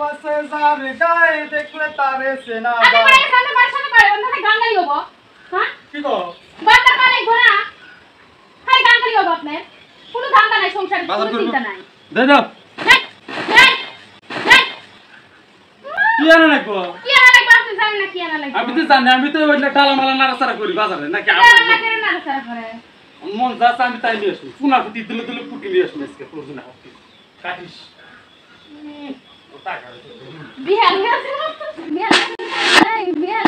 ভালোবাসে যার গায়ে দেখলে তারে চেনা আরে যায়। পারে সামনে বন্ধনে গান গালি হবো হ্যাঁ কি গো বাটা পারে ঘোড়া খালি গান গালি হবো আপনার কোনো ধান্দা নাই সংসারে কোনো চিন্তা নাই দে দাও নাই নাই নাই কি আনা লাগবো কি আনা লাগবে আপনি জানেন না কি আনা লাগবে আমি তো জানি আমি তো ওইটা টালা মালা নাড়াচাড়া করি বাজারে নাকি না না সারা করে মন যাচ্ছে আমি তাই নিয়ে আসি পুনা ফুটি দিলে দিলে ফুটি নিয়ে আসি আজকে প্রয়োজন হাতে কাটিস ও টাকা বিহার গেছে বিহার এই বিহার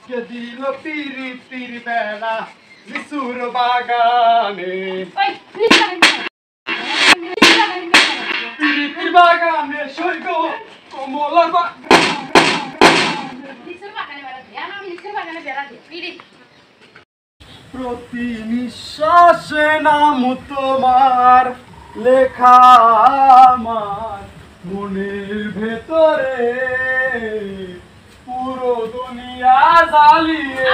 কে দিল পিরি পিরি বেলা লিসুর বাগানে ওই পিরি পিরি বাগানে সৈগ কমলা প্রতি নিঃশ্বাসে নাম তোমার লেখা আমার মনের ভেতরে পুরো দুনিয়া জ্বালিয়ে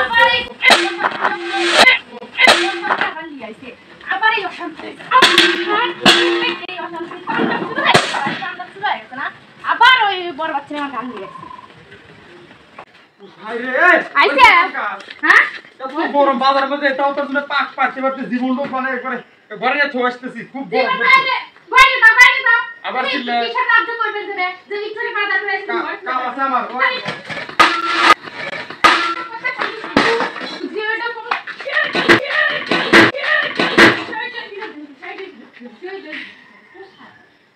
আবার ওই বড় বাচ্চা আমার গান দিয়ে আইছে হ্যাঁ এত গরম বাজারের মধ্যে এটাও তোর জন্য পাক পাচ্ছে ভাবতে জীবন লোক মানে একবারে ঘরে নিয়ে চলে আসতেছি খুব গরম আবার চিল্লা কাজ করবেন যে ভিক্টোরি বাজার করে এসে কাম আছে আমার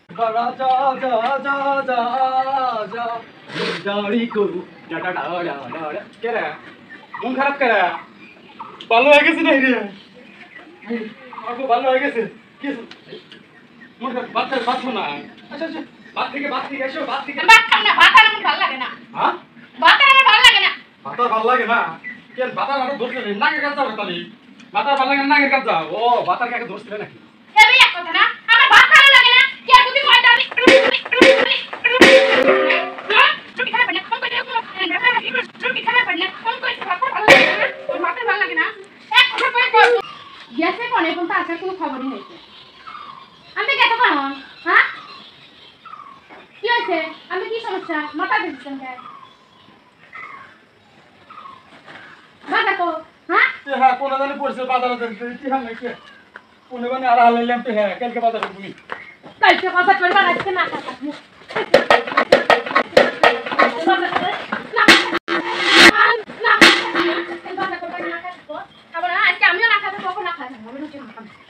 যা যা যা যা যা যা দাড়ি করু ডা ডা ডা ডা ডা কে রে মন খারাপ করে ভালো হয়ে গেছে নাকি রে আপু ভালো হয়ে গেছে কি মন খারাপ বাচ্চা না আচ্ছা আচ্ছা বাত থেকে এসো বাত থেকে ভাত খাও না ভাত আমার ভালো লাগে না হ্যাঁ ভাত আমার ভালো লাগে না ভাত ভালো লাগে না কেন ভাত আর ধরতে নেই নাকে কাজ যাবে তাহলে ভাত ভালো লাগে না নাকে কাজ যাও ও ভাত আর কাকে ধরতে নাকি এই এক কথা না আমার ভাত ভালো লাগে না কে বুঝি কয়টা আমি তুমি খাবে না কম করে তুমি খাবে না কম করে ভাত ভালো লাগে না ওর ভাত ভালো লাগে না এক কথা কই গেছে কোনে কোন তা আসার কোনো খবরই নেই আমি গেছে কোন হ্যাঁ কি হইছে আমি কি সমস্যা মাথা দিছেন কে বাবা কো হ্যাঁ হ্যাঁ কোন জানি পড়ছে বাজারে দেখতে কি হাল নাকি কোন মানে আর হালাইলাম তো হ্যাঁ কালকে বাজারে তুমি কালকে কথা কইবা আজকে না খাবো আমিও না খাবো কখন না খাবো